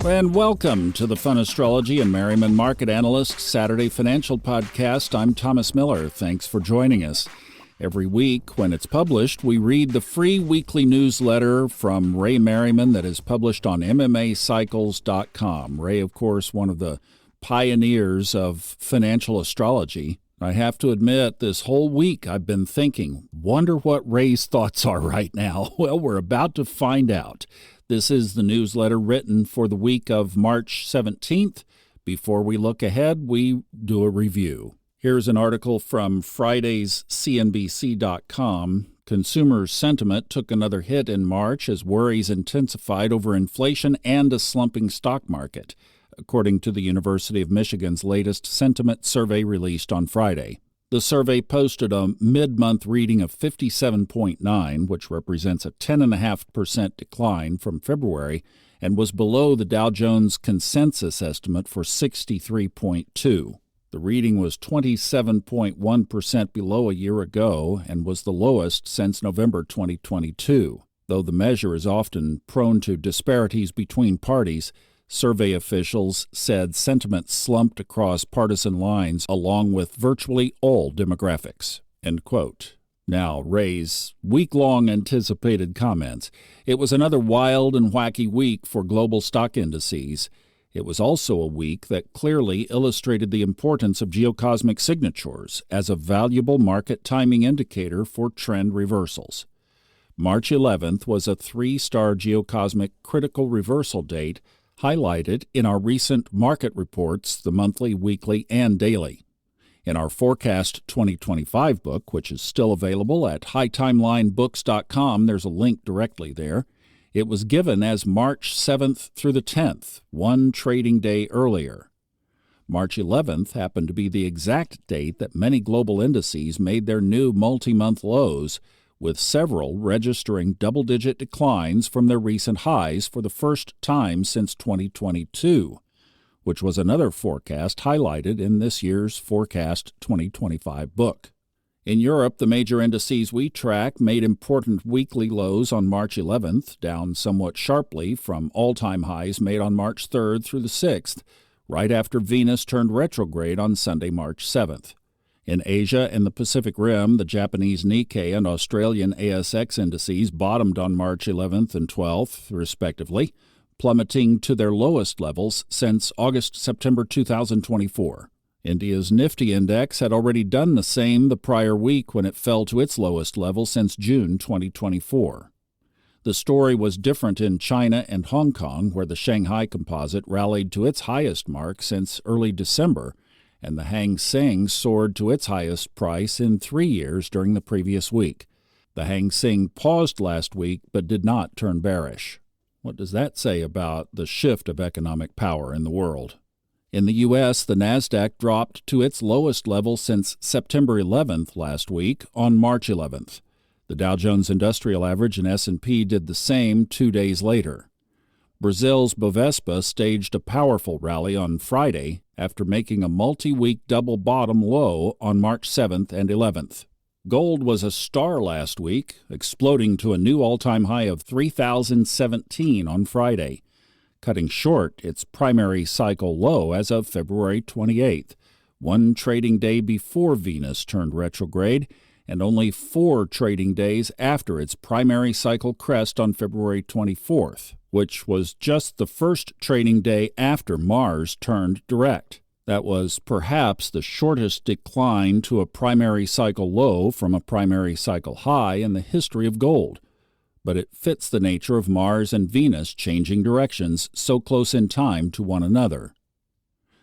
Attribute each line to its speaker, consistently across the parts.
Speaker 1: And welcome to the Fun Astrology and Merriman Market Analyst Saturday Financial Podcast. I'm Thomas Miller. Thanks for joining us. Every week when it's published, we read the free weekly newsletter from Ray Merriman that is published on MMAcycles.com. Ray, of course, one of the pioneers of financial astrology. I have to admit, this whole week I've been thinking, wonder what Ray's thoughts are right now. Well, we're about to find out. This is the newsletter written for the week of March 17th. Before we look ahead, we do a review. Here's an article from Friday's CNBC.com. Consumer sentiment took another hit in March as worries intensified over inflation and a slumping stock market, according to the University of Michigan's latest sentiment survey released on Friday. The survey posted a mid-month reading of 57.9, which represents a 10.5% decline from February, and was below the Dow Jones consensus estimate for 63.2. The reading was 27.1% below a year ago and was the lowest since November 2022. Though the measure is often prone to disparities between parties, survey officials said sentiment slumped across partisan lines along with virtually all demographics. End quote. Now, Ray's week-long anticipated comments. It was another wild and wacky week for global stock indices. It was also a week that clearly illustrated the importance of geocosmic signatures as a valuable market timing indicator for trend reversals. March 11th was a 3-star geocosmic critical reversal date highlighted in our recent market reports, the monthly, weekly, and daily. In our Forecast 2025 book, which is still available at hightimelinebooks.com, there's a link directly there. It was given as March 7th through the 10th, one trading day earlier. March 11th happened to be the exact date that many global indices made their new multi-month lows, with several registering double-digit declines from their recent highs for the first time since 2022, which was another forecast highlighted in this year's Forecast 2025 book. In Europe, the major indices we track made important weekly lows on March 11th, down somewhat sharply from all-time highs made on March 3rd through the 6th, right after Venus turned retrograde on Sunday, March 7th. In Asia and the Pacific Rim, the Japanese Nikkei and Australian ASX indices bottomed on March 11th and 12th, respectively, plummeting to their lowest levels since August-September 2024. India's Nifty index had already done the same the prior week when it fell to its lowest level since June 2024. The story was different in China and Hong Kong, where the Shanghai Composite rallied to its highest mark since early December, and the Hang Seng soared to its highest price in 3 years during the previous week. The Hang Seng paused last week but did not turn bearish. What does that say about the shift of economic power in the world? In the U.S., the Nasdaq dropped to its lowest level since September 11th last week on March 11th. The Dow Jones Industrial Average and S&P did the same 2 days later. Brazil's Bovespa staged a powerful rally on Friday after making a multi-week double bottom low on March 7th and 11th. Gold was a star last week, exploding to a new all-time high of 3,017 on Friday, cutting short its primary cycle low as of February 28th, one trading day before Venus turned retrograde, and only 4 trading days after its primary cycle crest on February 24th, which was just the first trading day after Mars turned direct. That was perhaps the shortest decline to a primary cycle low from a primary cycle high in the history of gold, but it fits the nature of Mars and Venus changing directions so close in time to one another.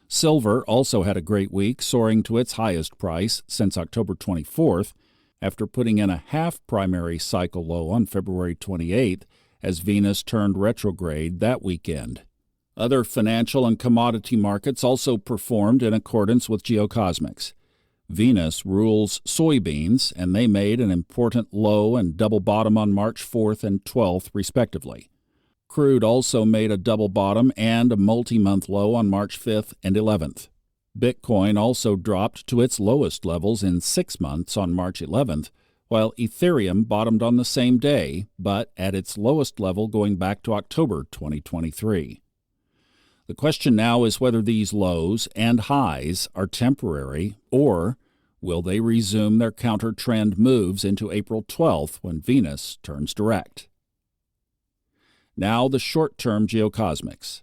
Speaker 1: Silver also had a great week, soaring to its highest price since October 24th, after putting in a half-primary cycle low on February 28th as Venus turned retrograde that weekend. Other financial and commodity markets also performed in accordance with geocosmics. Venus rules soybeans, and they made an important low and double bottom on March 4th and 12th, respectively. Crude also made a double bottom and a multi-month low on March 5th and 11th. Bitcoin also dropped to its lowest levels in 6 months on March 11th, while Ethereum bottomed on the same day, but at its lowest level going back to October 2023. The question now is whether these lows and highs are temporary, or will they resume their counter-trend moves into April 12th when Venus turns direct. Now the short-term geocosmics.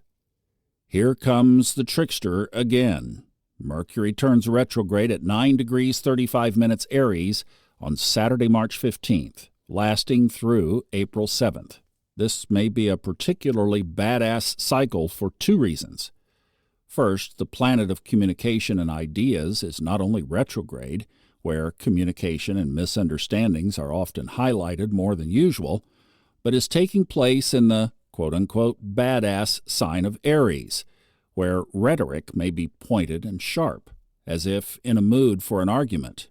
Speaker 1: Here comes the trickster again. Mercury turns retrograde at 9 degrees 35 minutes Aries on Saturday, March 15th, lasting through April 7th. This may be a particularly badass cycle for two reasons. First, the planet of communication and ideas is not only retrograde, where communication and misunderstandings are often highlighted more than usual, but is taking place in the quote-unquote badass sign of Aries, where rhetoric may be pointed and sharp, as if in a mood for an argument.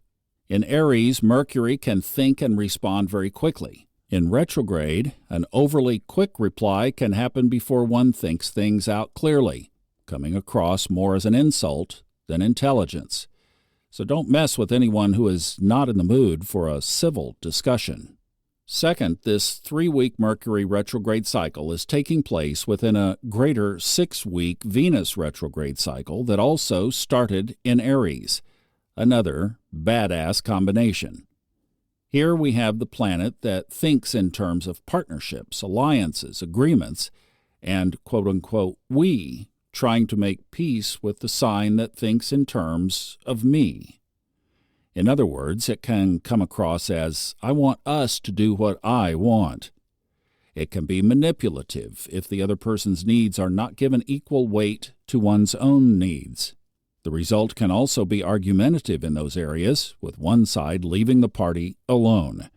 Speaker 1: In Aries, Mercury can think and respond very quickly. In retrograde, an overly quick reply can happen before one thinks things out clearly, coming across more as an insult than intelligence. So don't mess with anyone who is not in the mood for a civil discussion. Second, this 3-week Mercury retrograde cycle is taking place within a greater 6-week Venus retrograde cycle that also started in Aries, another badass combination. Here we have the planet that thinks in terms of partnerships, alliances, agreements, and quote-unquote we, trying to make peace with the sign that thinks in terms of me. In other words, it can come across as, I want us to do what I want. It can be manipulative if the other person's needs are not given equal weight to one's own needs. The result can also be argumentative in those areas, with one side leaving the party alone.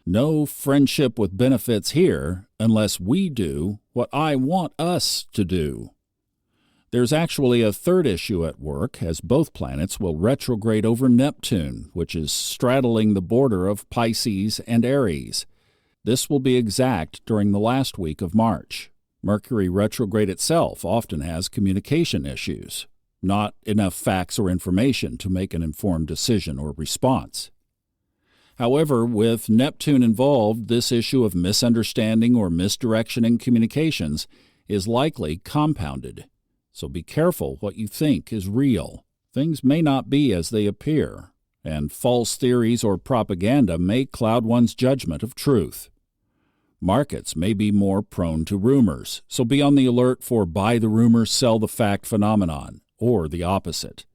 Speaker 1: No friendship with benefits here unless we do what I want us to do. There's actually a third issue at work, as both planets will retrograde over Neptune, which is straddling the border of Pisces and Aries. This will be exact during the last week of March. Mercury retrograde itself often has communication issues. Not enough facts or information to make an informed decision or response. However, with Neptune involved, this issue of misunderstanding or misdirection in communications is likely compounded. So be careful what you think is real. Things may not be as they appear, and false theories or propaganda may cloud one's judgment of truth. Markets may be more prone to rumors, so be on the alert for buy the rumor, sell the fact phenomenon, or the opposite.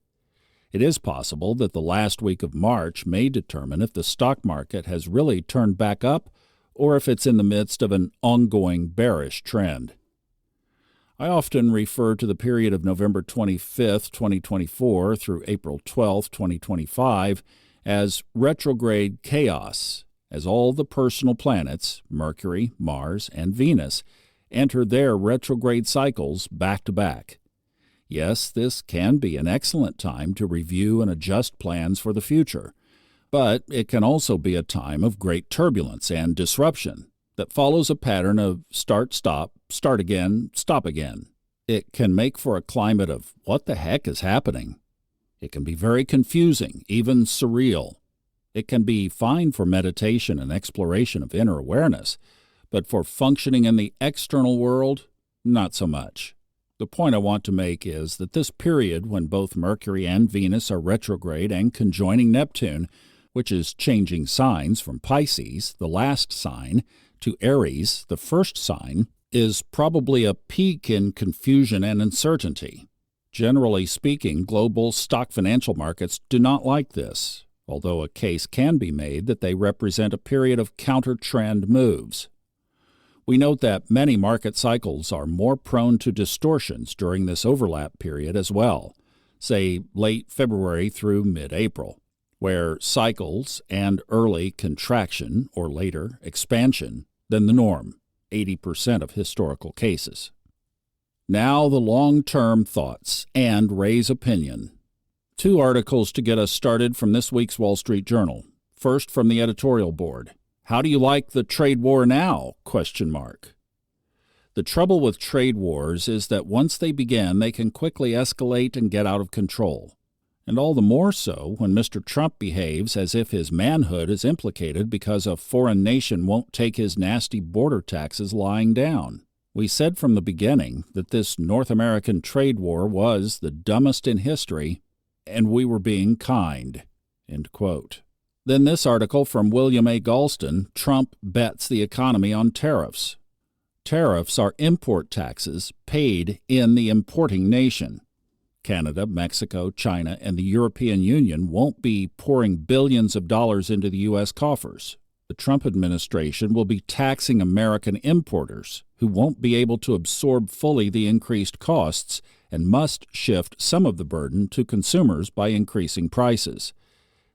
Speaker 1: It is possible that the last week of March may determine if the stock market has really turned back up or if it's in the midst of an ongoing bearish trend. I often refer to the period of November 25, 2024 through April 12, 2025 as retrograde chaos, as all the personal planets, Mercury, Mars, and Venus, enter their retrograde cycles back to back. Yes, this can be an excellent time to review and adjust plans for the future, but it can also be a time of great turbulence and disruption that follows a pattern of start, start again, stop again. It can make for a climate of what the heck is happening. It can be very confusing, even surreal. It can be fine for meditation and exploration of inner awareness, but for functioning in the external world, not so much. The point I want to make is that this period when both Mercury and Venus are retrograde and conjoining Neptune, which is changing signs from Pisces, the last sign, to Aries, the first sign, is probably a peak in confusion and uncertainty. Generally speaking, global stock financial markets do not like this, although a case can be made that they represent a period of counter-trend moves. We note that many market cycles are more prone to distortions during this overlap period as well, say late February through mid-April, where cycles and early contraction or later expansion than the norm, 80% of historical cases. Now the long-term thoughts and Ray's opinion. 2 articles to get us started from this week's Wall Street Journal. First, from the editorial board. How do you like the trade war now? ? The trouble with trade wars is that once they begin, they can quickly escalate and get out of control. And all the more so when Mr. Trump behaves as if his manhood is implicated because a foreign nation won't take his nasty border taxes lying down. We said from the beginning that this North American trade war was the dumbest in history, and we were being kind." End quote. Then this article from William A. Galston, "Trump bets the economy on tariffs." Tariffs are import taxes paid in the importing nation. Canada, Mexico, China, and the European Union won't be pouring billions of dollars into the U.S. coffers. The Trump administration will be taxing American importers, who won't be able to absorb fully the increased costs and must shift some of the burden to consumers by increasing prices.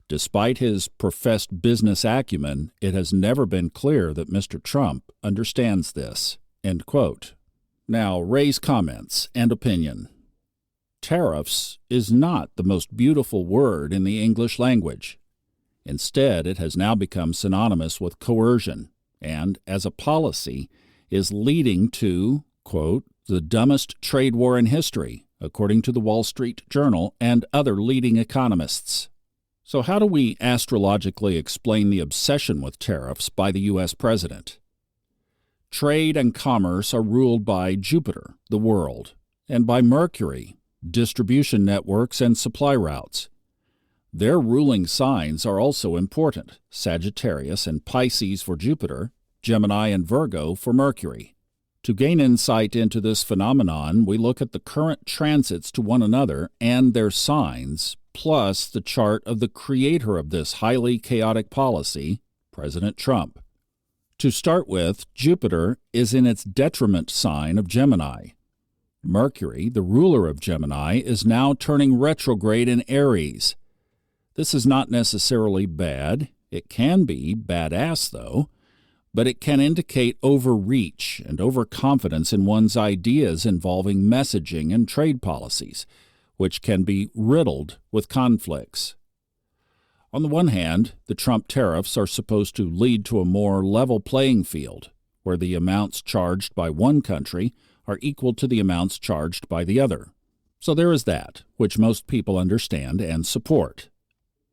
Speaker 1: Despite his professed business acumen, it has never been clear that Mr. Trump understands this. End quote. Now, Ray's comments and opinion. Tariffs is not the most beautiful word in the English language. Instead, it has now become synonymous with coercion and, as a policy, is leading to, quote, "the dumbest trade war in history," according to the Wall Street Journal and other leading economists. So how do we astrologically explain the obsession with tariffs by the U.S. president? Trade and commerce are ruled by Jupiter, the world, and by Mercury, distribution networks and supply routes. Their ruling signs are also important: Sagittarius and Pisces for Jupiter, Gemini and Virgo for Mercury. To gain insight into this phenomenon, we look at the current transits to one another and their signs, plus the chart of the creator of this highly chaotic policy, President Trump. To start with, Jupiter is in its detriment sign of Gemini. Mercury, the ruler of Gemini, is now turning retrograde in Aries. This is not necessarily bad. It can be badass, though, but it can indicate overreach and overconfidence in one's ideas involving messaging and trade policies, which can be riddled with conflicts. On the one hand, the Trump tariffs are supposed to lead to a more level playing field, where the amounts charged by one country are equal to the amounts charged by the other. So there is that, which most people understand and support.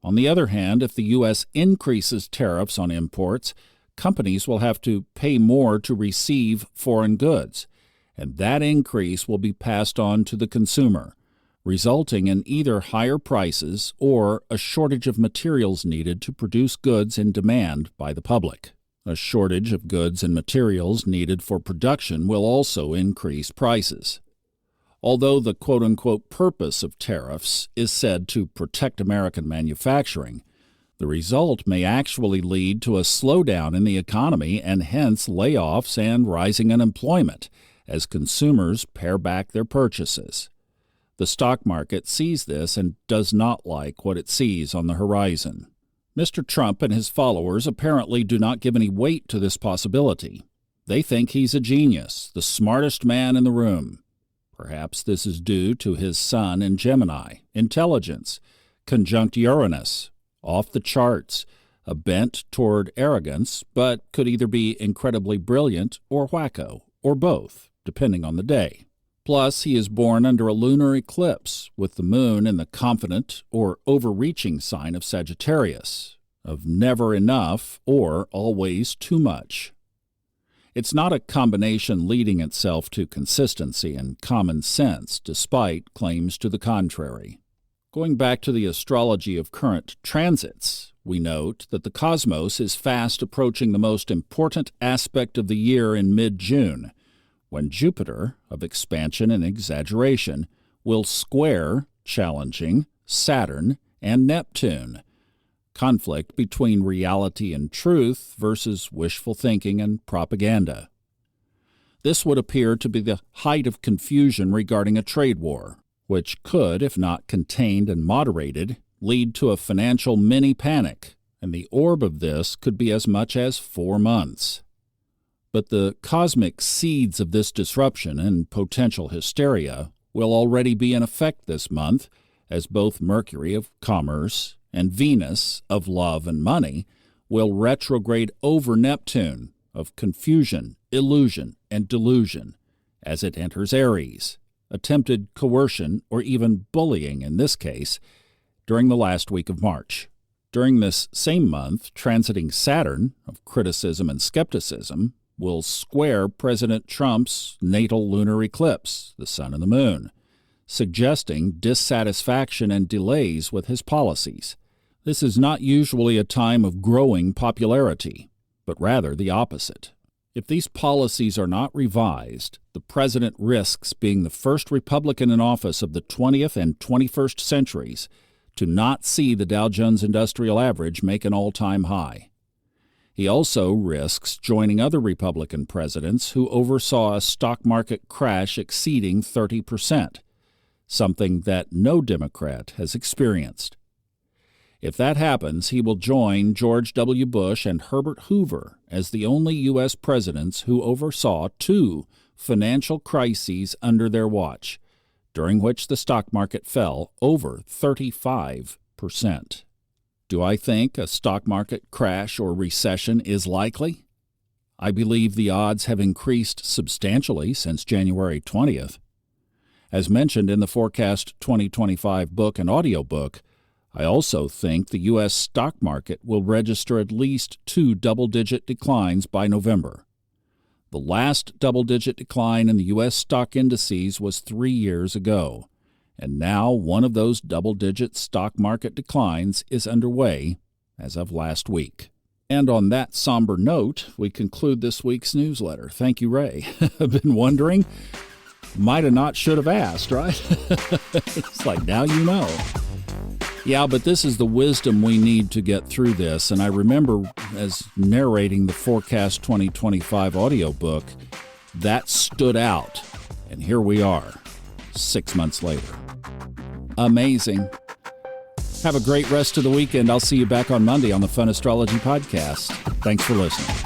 Speaker 1: On the other hand, if the U.S. increases tariffs on imports, companies will have to pay more to receive foreign goods, and that increase will be passed on to the consumer, resulting in either higher prices or a shortage of materials needed to produce goods in demand by the public. A shortage of goods and materials needed for production will also increase prices. Although the quote-unquote purpose of tariffs is said to protect American manufacturing, the result may actually lead to a slowdown in the economy and hence layoffs and rising unemployment as consumers pare back their purchases. The stock market sees this and does not like what it sees on the horizon. Mr. Trump and his followers apparently do not give any weight to this possibility. They think he's a genius, the smartest man in the room. Perhaps this is due to his sun in Gemini, intelligence, conjunct Uranus, off the charts, a bent toward arrogance, but could either be incredibly brilliant or wacko, or both, depending on the day. Plus, he is born under a lunar eclipse, with the moon in the confident or overreaching sign of Sagittarius, of never enough or always too much. It's not a combination leading itself to consistency and common sense, despite claims to the contrary. Going back to the astrology of current transits, we note that the cosmos is fast approaching the most important aspect of the year in mid-June, when Jupiter, of expansion and exaggeration, will square, challenging, Saturn and Neptune. Conflict between reality and truth versus wishful thinking and propaganda. This would appear to be the height of confusion regarding a trade war, which could, if not contained and moderated, lead to a financial mini-panic, and the orb of this could be as much as 4 months. But the cosmic seeds of this disruption and potential hysteria will already be in effect this month, as both Mercury of commerce and Venus of love and money will retrograde over Neptune of confusion, illusion, and delusion as it enters Aries, attempted coercion or even bullying in this case, during the last week of March. During this same month, transiting Saturn of criticism and skepticism, will square President Trump's natal lunar eclipse, the sun and the moon, suggesting dissatisfaction and delays with his policies. This is not usually a time of growing popularity, but rather the opposite. If these policies are not revised, the president risks being the first Republican in office of the 20th and 21st centuries to not see the Dow Jones Industrial Average make an all-time high. He also risks joining other Republican presidents who oversaw a stock market crash exceeding 30%, something that no Democrat has experienced. If that happens, he will join George W. Bush and Herbert Hoover as the only U.S. presidents who oversaw two financial crises under their watch, during which the stock market fell over 35%. Do I think a stock market crash or recession is likely? I believe the odds have increased substantially since January 20th. As mentioned in the Forecast 2025 book and audiobook, I also think the U.S. stock market will register at least two double-digit declines by November. The last double-digit decline in the U.S. stock indices was 3 years ago, and now one of those double-digit stock market declines is underway as of last week. And on that somber note, we conclude this week's newsletter. Thank you, Ray. I've been wondering, might have not, should have asked, right? It's like, now you know. Yeah, but this is the wisdom we need to get through this. And I remember as narrating the Forecast 2025 audiobook, that stood out. And here we are, 6 months later. Amazing. Have a great rest of the weekend. I'll see you back on Monday on the Fun Astrology Podcast. Thanks for listening.